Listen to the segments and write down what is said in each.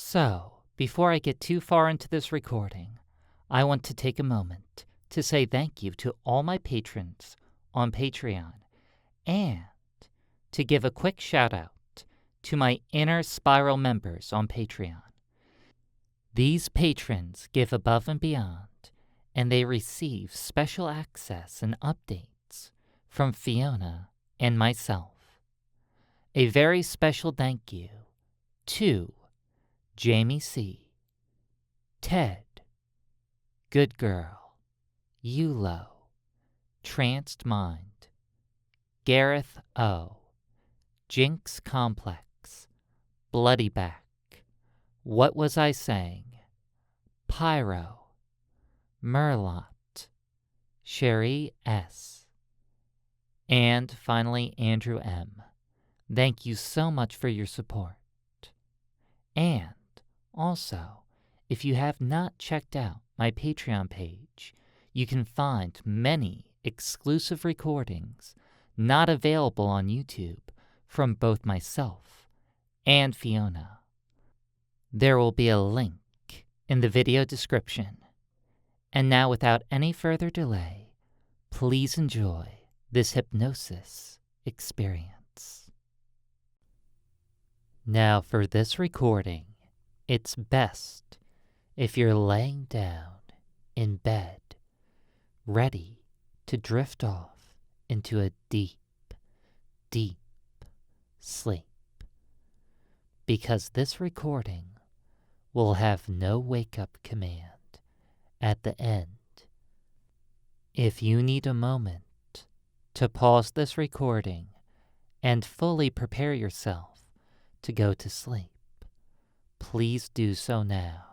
So, before I get too far into this recording, I want to take a moment to say thank you to all my patrons on Patreon and to give a quick shout out to my Inner Spiral members on Patreon. These patrons give above and beyond, and they receive special access and updates from Fiona and myself. A very special thank you to Jamie C., Ted, Good Girl, Yulo, Tranced Mind, Gareth O., JynxComplex, Bloodyback, WhatWasiSaying, Pyro, Merlot, Sherry S., and finally Andrew M. Thank you so much for your support. And also, if you have not checked out my Patreon page, you can find many exclusive recordings not available on YouTube from both myself and Fiona. There will be a link in the video description. And now, without any further delay, please enjoy this hypnosis experience. Now, for this recording, it's best if you're laying down in bed, ready to drift off into a deep, deep sleep, because this recording will have no wake-up command at the end. If you need a moment to pause this recording and fully prepare yourself to go to sleep, please do so now.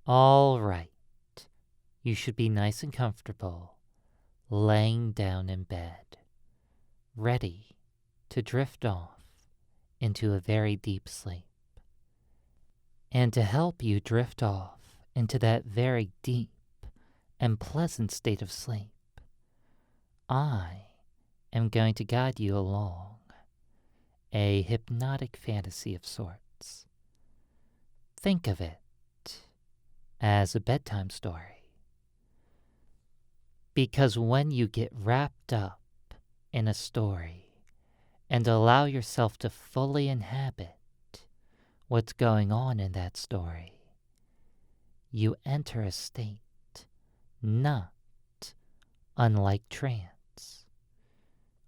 All right, you should be nice and comfortable, laying down in bed, ready to drift off into a very deep sleep. And to help you drift off into that very deep and pleasant state of sleep, I am going to guide you along a hypnotic fantasy of sorts. Think of it as a bedtime story. Because when you get wrapped up in a story and allow yourself to fully inhabit what's going on in that story, you enter a state not unlike trance.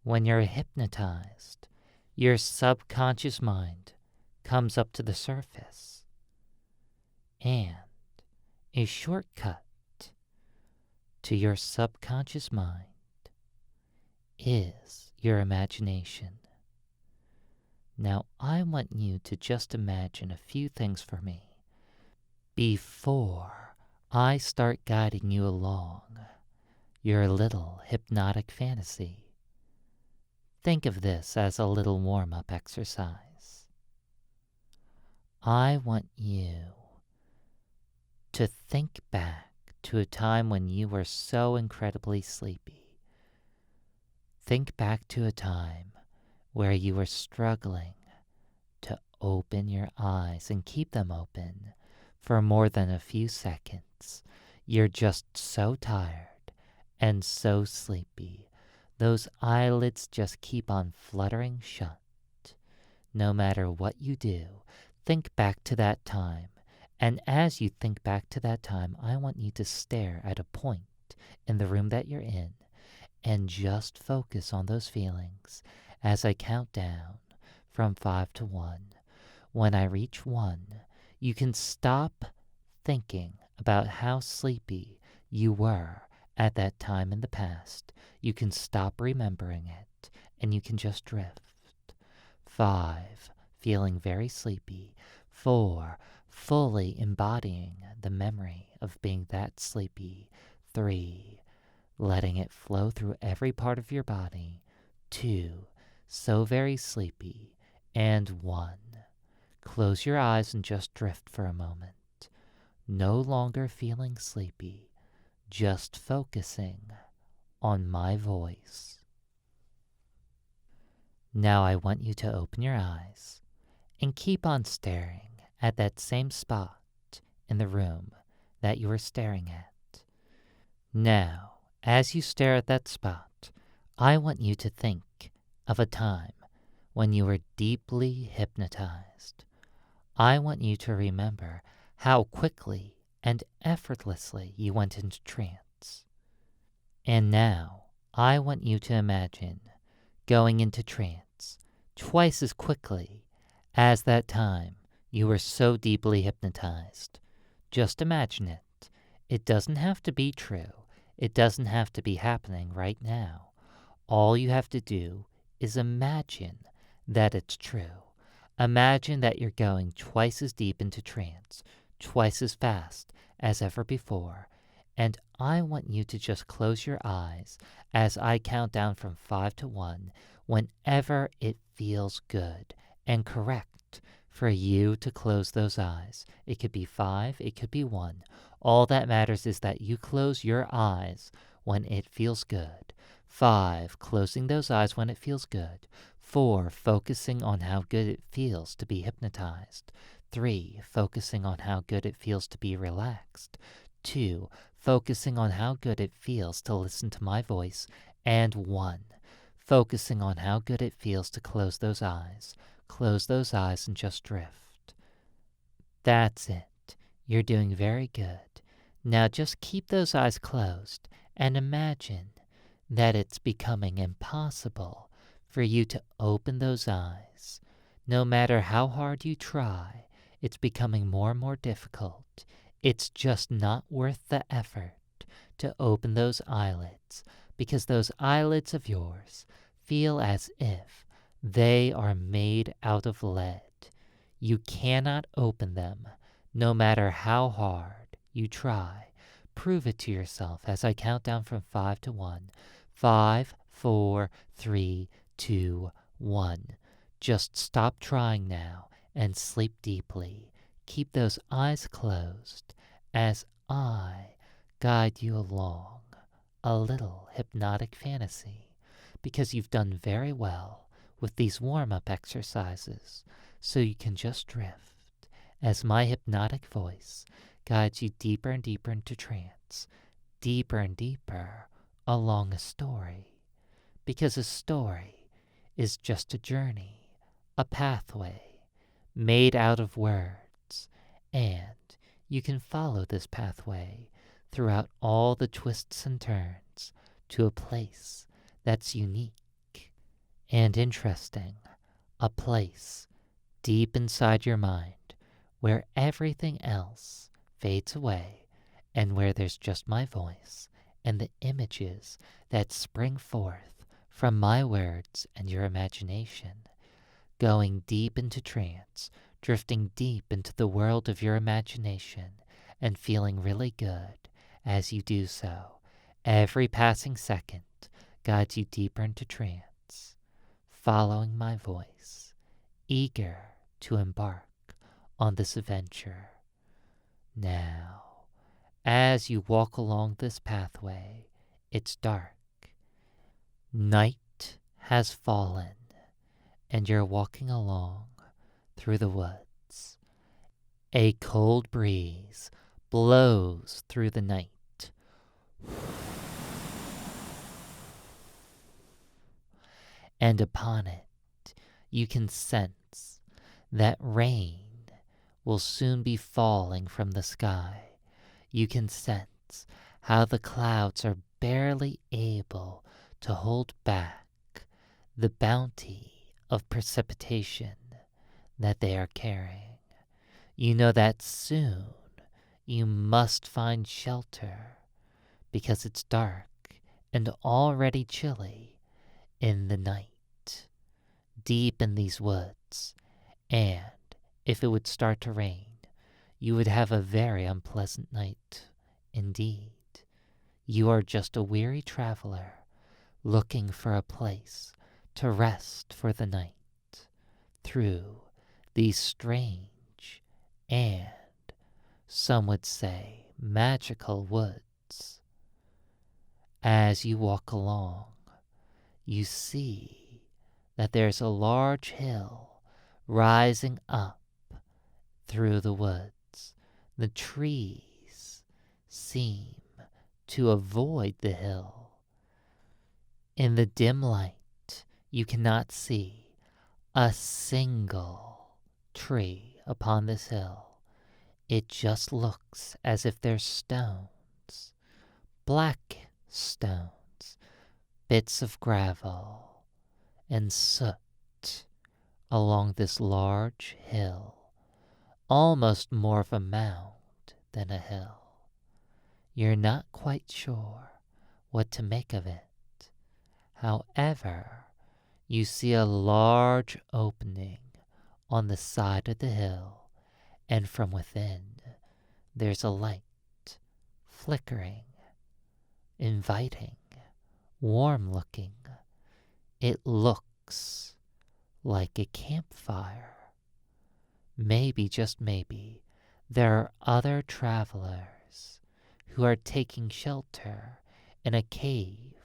When you're hypnotized, your subconscious mind comes up to the surface, and a shortcut to your subconscious mind is your imagination. Now, I want you to just imagine a few things for me before I start guiding you along your little hypnotic fantasy. Think of this as a little warm-up exercise. I want you to think back to a time when you were so incredibly sleepy. Think back to a time where you were struggling to open your eyes and keep them open for more than a few seconds. You're just so tired and so sleepy. Those eyelids just keep on fluttering shut. No matter what you do, think back to that time. And as you think back to that time, I want you to stare at a point in the room that you're in and just focus on those feelings as I count down from 5 to 1. When I reach 1, you can stop thinking about how sleepy you were at that time in the past. You can stop remembering it, and you can just drift. 5, feeling very sleepy. 4, fully embodying the memory of being that sleepy. 3, letting it flow through every part of your body. 2, so very sleepy. And 1, close your eyes and just drift for a moment. No longer feeling sleepy, just focusing on my voice. Now I want you to open your eyes and keep on staring at that same spot in the room that you were staring at. Now, as you stare at that spot, I want you to think of a time when you were deeply hypnotized. I want you to remember how quickly and effortlessly you went into trance. And now, I want you to imagine going into trance twice as quickly as that time you were so deeply hypnotized. Just imagine it. It doesn't have to be true. It doesn't have to be happening right now. All you have to do is imagine that it's true. Imagine that you're going twice as deep into trance, twice as fast as ever before, and I want you to just close your eyes as I count down from 5 to 1 whenever it feels good and correct for you to close those eyes. It could be 5, it could be 1. All that matters is that you close your eyes when it feels good. 5, closing those eyes when it feels good. 4, focusing on how good it feels to be hypnotized. 3, focusing on how good it feels to be relaxed. 2, focusing on how good it feels to listen to my voice. And 1, focusing on how good it feels to close those eyes. Close those eyes and just drift. That's it. You're doing very good. Now just keep those eyes closed and imagine that it's becoming impossible for you to open those eyes. No matter how hard you try, it's becoming more and more difficult. It's just not worth the effort to open those eyelids, because those eyelids of yours feel as if they are made out of lead. You cannot open them, no matter how hard you try. Prove it to yourself as I count down from 5 to 1. 5, 4, 3, 2, 1. Just stop trying now and sleep deeply. Keep those eyes closed as I guide you along a little hypnotic fantasy, because you've done very well with these warm-up exercises, so you can just drift as my hypnotic voice guides you deeper and deeper into trance, deeper and deeper along a story, because a story is just a journey, a pathway made out of words, and you can follow this pathway throughout all the twists and turns to a place that's unique and interesting, a place deep inside your mind where everything else fades away and where there's just my voice and the images that spring forth from my words and your imagination, going deep into trance, drifting deep into the world of your imagination and feeling really good as you do so. Every passing second guides you deeper into trance, following my voice, eager to embark on this adventure. Now, as you walk along this pathway, it's dark. Night has fallen, and you're walking along through the woods. A cold breeze blows through the night. And upon it, you can sense that rain will soon be falling from the sky. You can sense how the clouds are barely able to hold back the bounty of precipitation that they are carrying. You know that soon you must find shelter, because it's dark and already chilly in the night, deep in these woods, and if it would start to rain, you would have a very unpleasant night indeed. You are just a weary traveler looking for a place to rest for the night through these strange and, some would say, magical woods. As you walk along, you see that there's a large hill rising up through the woods. The trees seem to avoid the hill. In the dim light, you cannot see a single tree upon this hill. It just looks as if there's stones, black stones, bits of gravel, and soot along this large hill, almost more of a mound than a hill. You're not quite sure what to make of it. However, you see a large opening on the side of the hill, and from within there's a light, flickering, inviting, warm-looking. It looks like a campfire. Maybe, just maybe, there are other travelers who are taking shelter in a cave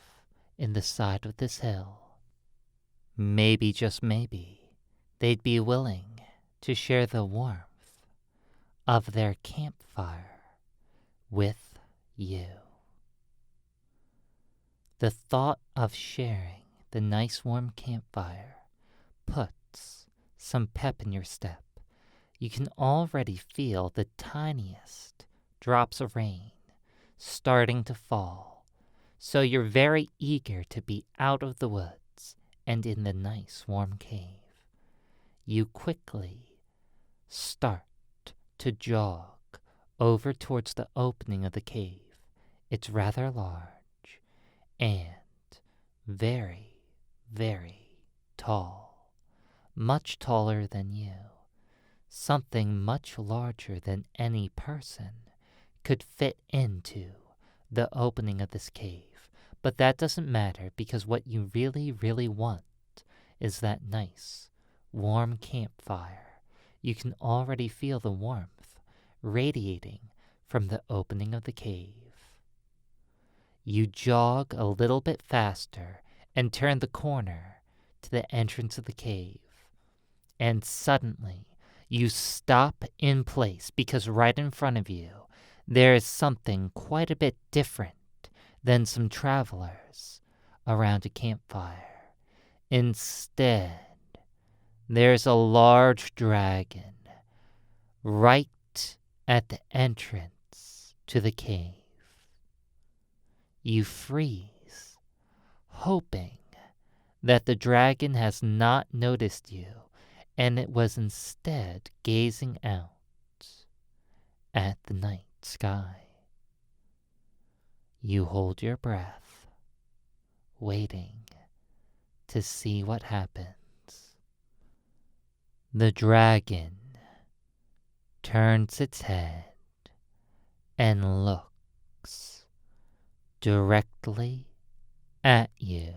in the side of this hill. Maybe, just maybe, they'd be willing to share the warmth of their campfire with you. The thought of sharing the nice warm campfire puts some pep in your step. You can already feel the tiniest drops of rain starting to fall, so you're very eager to be out of the woods and in the nice warm cave. You quickly start to jog over towards the opening of the cave. It's rather large and very, very tall, much taller than you. Something much larger than any person could fit into the opening of this cave. But that doesn't matter, because what you really, really want is that nice, warm campfire. You can already feel the warmth radiating from the opening of the cave. You jog a little bit faster and turn the corner to the entrance of the cave. And suddenly, you stop in place, because right in front of you, there is something quite a bit different than some travelers around a campfire. Instead, there's a large dragon right at the entrance to the cave. You freeze, hoping that the dragon has not noticed you, and it was instead gazing out at the night sky. You hold your breath, waiting to see what happens. The dragon turns its head and looks directly at you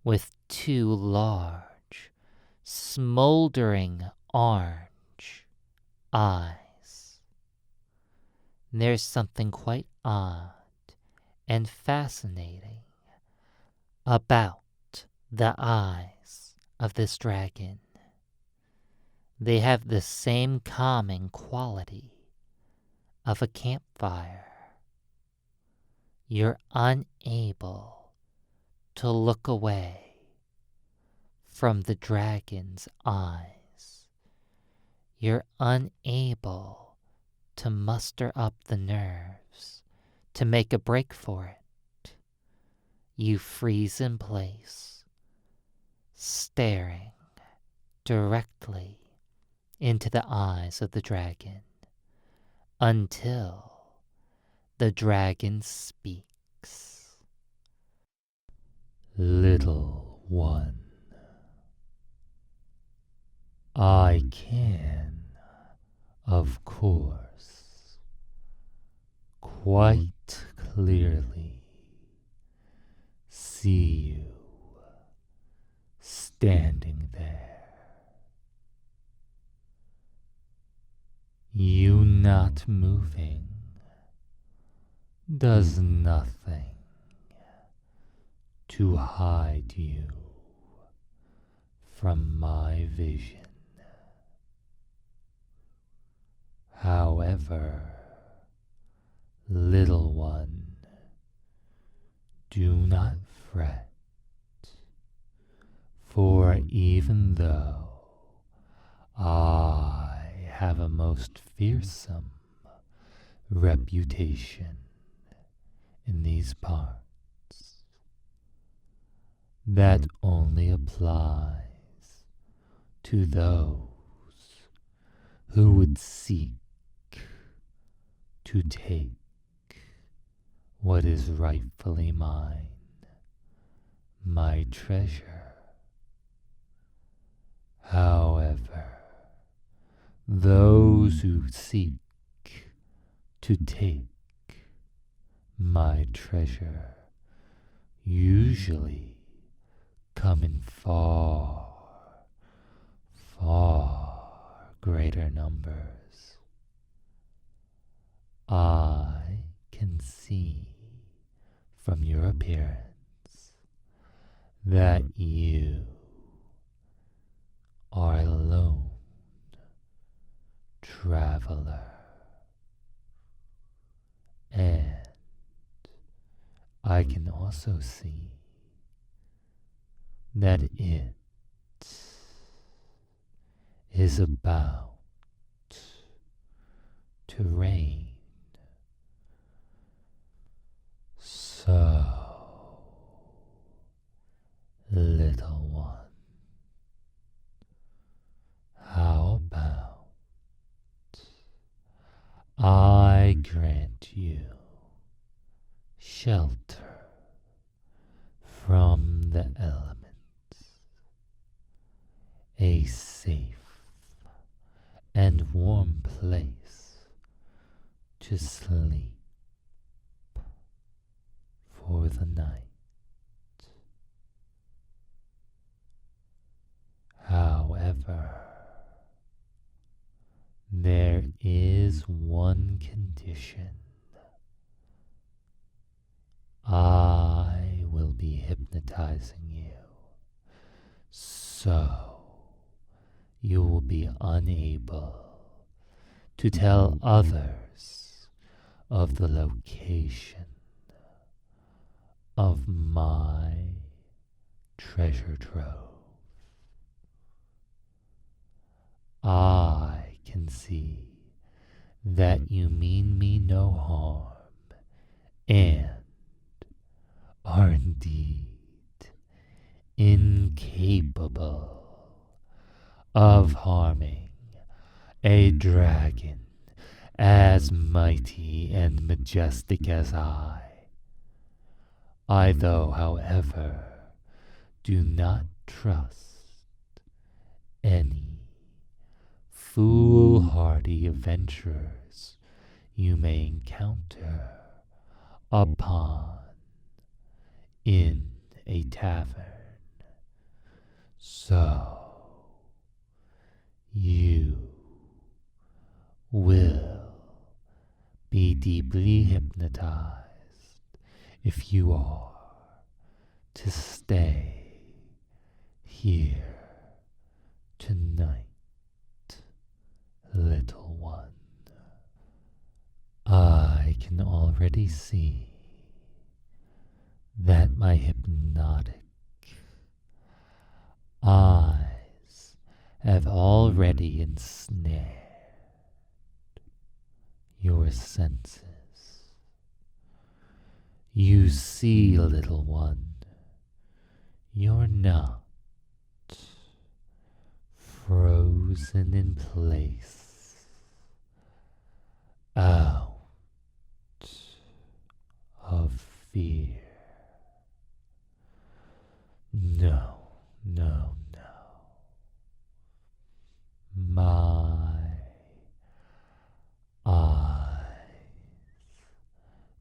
with two large, smoldering orange eyes. There's something quite odd and fascinating about the eyes of this dragon. They have the same calming quality of a campfire. You're unable to look away from the dragon's eyes. You're unable to muster up the nerves to make a break for it. You freeze in place, staring directly into the eyes of the dragon, until the dragon speaks. Little one, I can, of course, quite clearly see you standing there. You not moving does nothing to hide you from my vision. However, little one, do not fret, for even though I have a most fearsome reputation in these parts, that only applies to those who would seek to take what is rightfully mine, my treasure. However, those who seek to take my treasure usually come in far, far greater numbers. I can see from your appearance that you are a lone traveler, and I can also see that it is about to rain. So, little one, how about I grant you shelter from the elements, a safe and warm place to sleep for the night. However, there is one condition. I will be hypnotizing you, so you will be unable to tell others of the location of my treasure trove. I can see that you mean me no harm and are indeed incapable of harming a dragon as mighty and majestic as I. I, though, however, do not trust any foolhardy adventurers you may encounter upon in a tavern. So, you will be deeply hypnotized if you are to stay here tonight, little one. I can already see that my hypnotic eyes have already ensnared your senses. You see, little one, you're not frozen in place out of fear. No, no, no. My eyes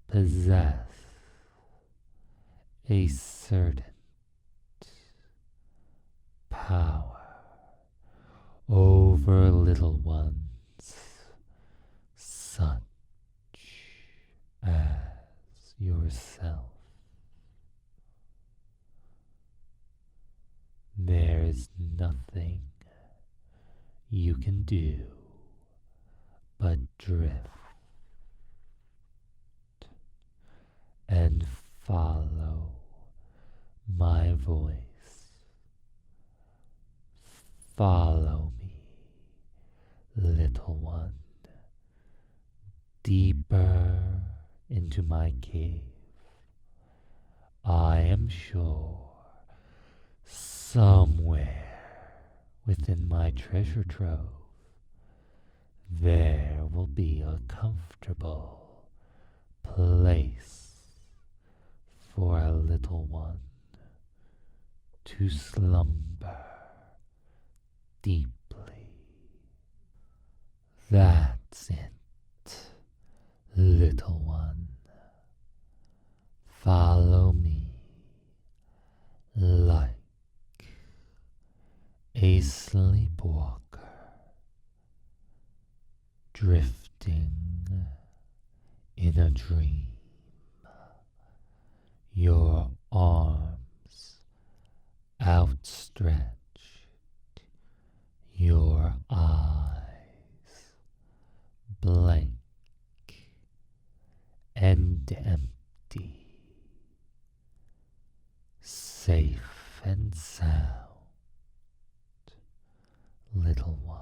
possess a certain power over little ones such as yourself. There is nothing you can do but drift and follow my voice. Follow me, little one, deeper into my cave. I am sure somewhere within my treasure trove there will be a comfortable place for a little one to slumber deeply. That's it, little one. Follow me like a sleepwalker, drifting in a dream. Your arms outstretched, your eyes blank and empty, safe and sound, little one,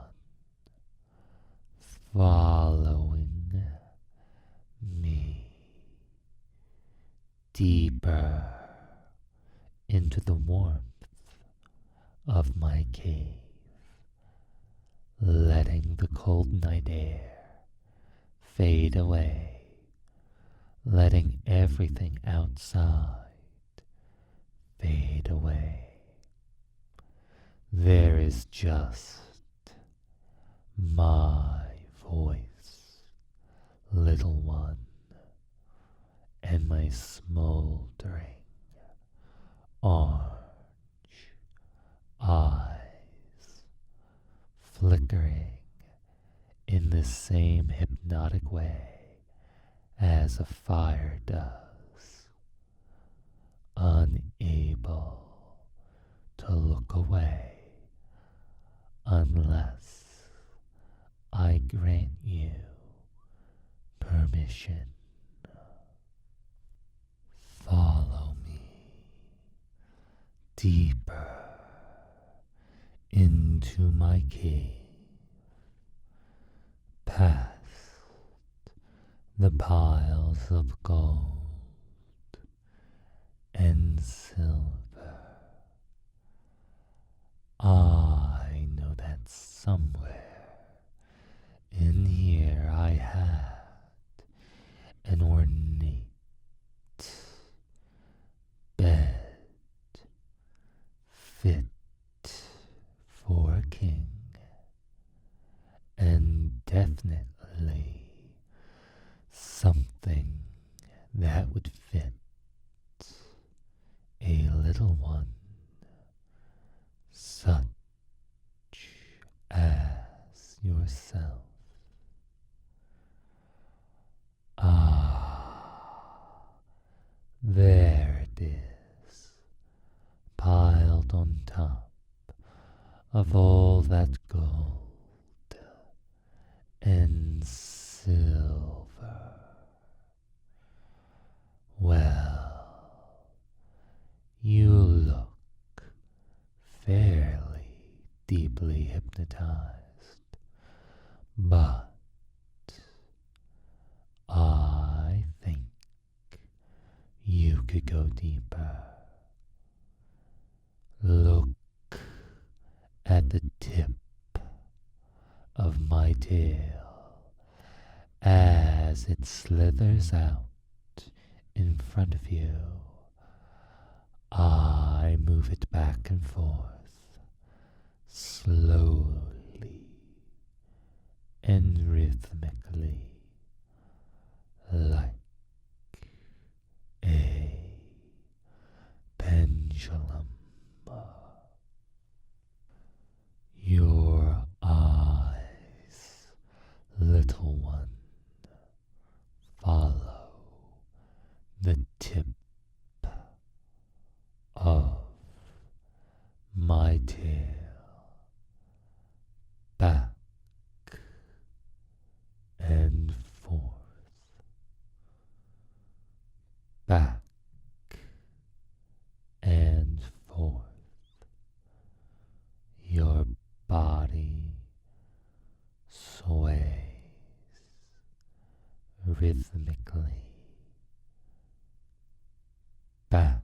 following me deeper into the warmth of my cave, letting the cold night air fade away, letting everything outside fade away. There is just my voice, little one, and my smoldering orange eyes flickering in the same hypnotic way as a fire does, unable to look away unless I grant you permission. Follow me deeper into my cave, past the piles of gold and silver. I know that somewhere in here I had an ornate bed fit for a king, and definitely something that would fit a little one such as yourself. Ah, there it is, piled on top of all that gold and silver. Well, you look fairly deeply hypnotized, but I think you could go deeper. Look at the tip of my tail as it slithers out in front of you. I move it back and forth, slowly and rhythmically, like a pendulum. Your eyes, little one, follow the tip of my tail, back and forth, back and forth. Your body sways rhythmically back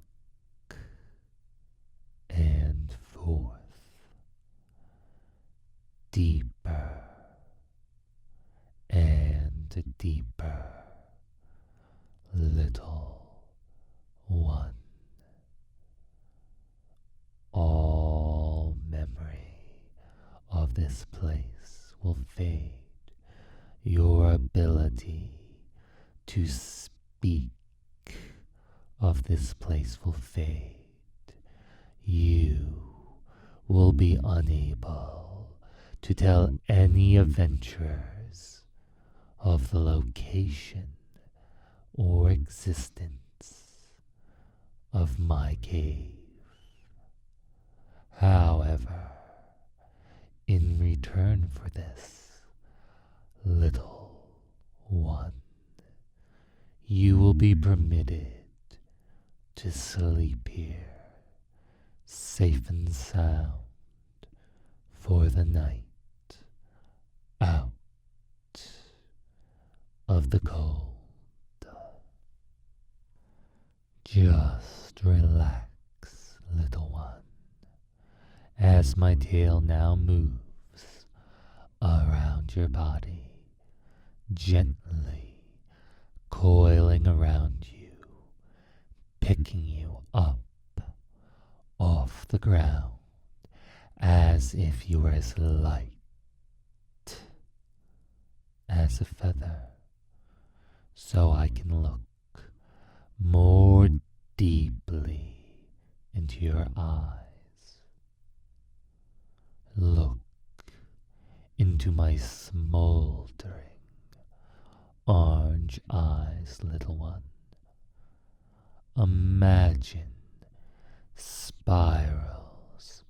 and forth, deeper and deeper, little one. All memory of this place will fade. Your ability to speak of this place will fade. You will be unable to tell any adventurers of the location or existence of my cave. However, in return for this, little one, you will be permitted to sleep here, safe and sound, for the night, out of the cold. Just relax, little one, as my tail now moves around your body, gently coiling around you, picking you up off the ground as if you were as light as a feather, so I can look more deeply into your eyes. Look into my smoldering orange eyes, little one. Imagine spirals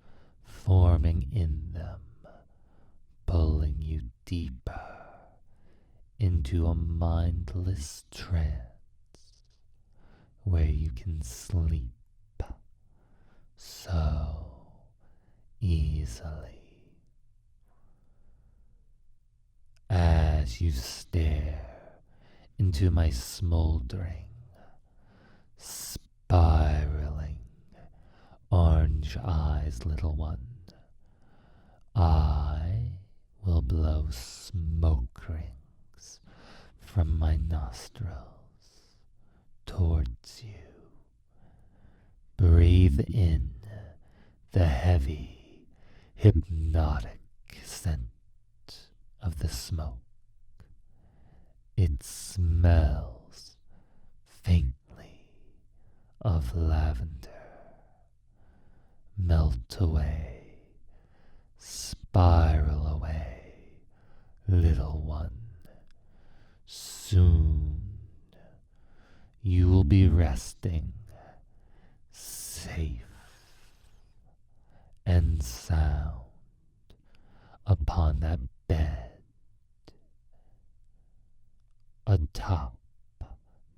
forming in them, pulling you deeper into a mindless trance where you can sleep so easily. As you stare into my smoldering, spiraling orange eyes, little one, I will blow smoke rings from my nostrils towards you. Breathe in the heavy, hypnotic scent of the smoke. It smells faintly of lavender. Melt away, spiral away, little one. Soon you will be resting, safe and sound, upon that bed, atop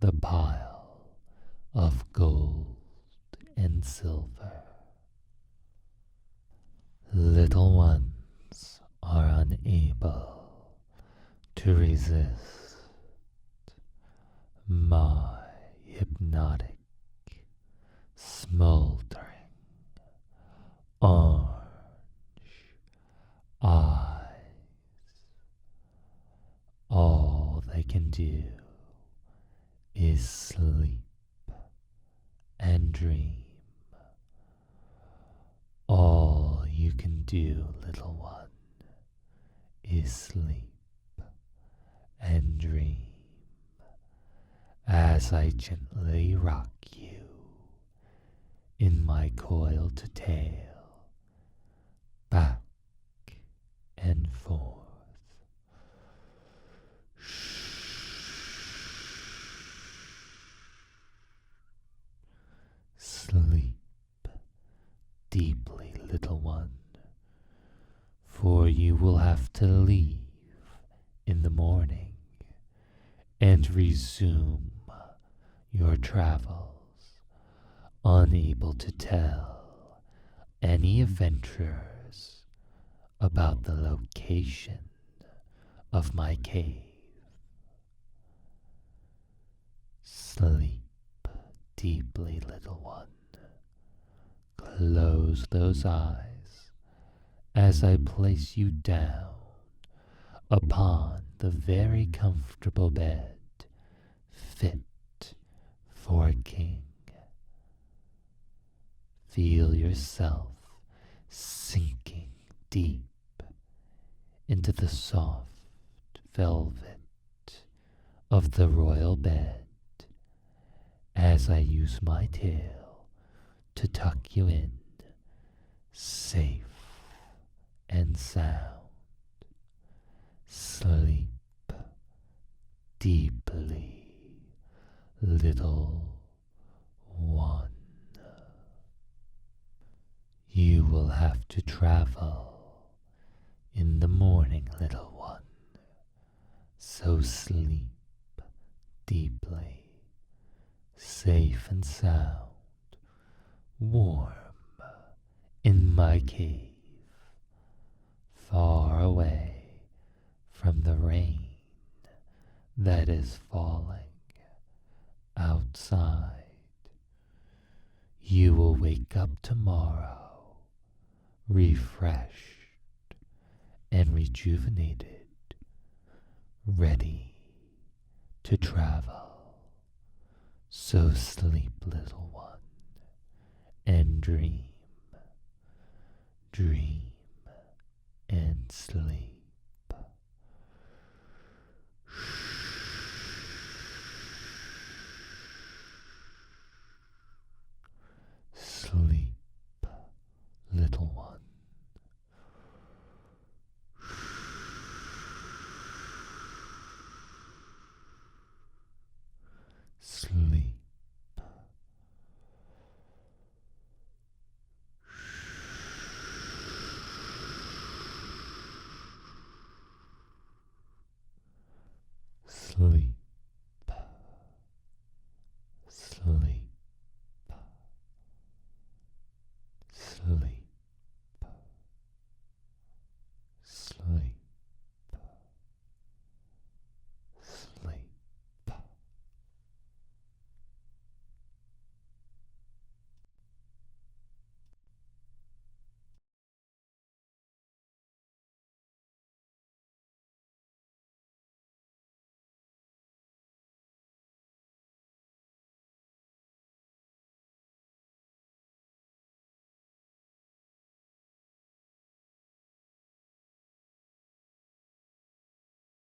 the pile of gold and silver. Little ones are unable to resist my hypnotic, smoldering orange eyes. All they can do is sleep and dream. All you can do, little one, is sleep and dream as I gently rock you in my coiled tail, back and forth. Sleep deeply, little one. for you will have to leave in the morning and resume your travels, unable to tell any adventurers about the location of my cave. Sleep deeply, little one. Close those eyes as I place you down upon the very comfortable bed fit for a king. Feel yourself sinking deep into the soft velvet of the royal bed as I use my tail to tuck you in, safe and sound. Sleep deeply, little one. You will have to travel in the morning, little one, so sleep deeply, safe and sound, warm in my cave, far away from the rain that is falling outside. You will wake up tomorrow refreshed and rejuvenated, ready to travel. So sleep, little one, and dream, dream and sleep. Sleep, little one. Sleep. Sleep.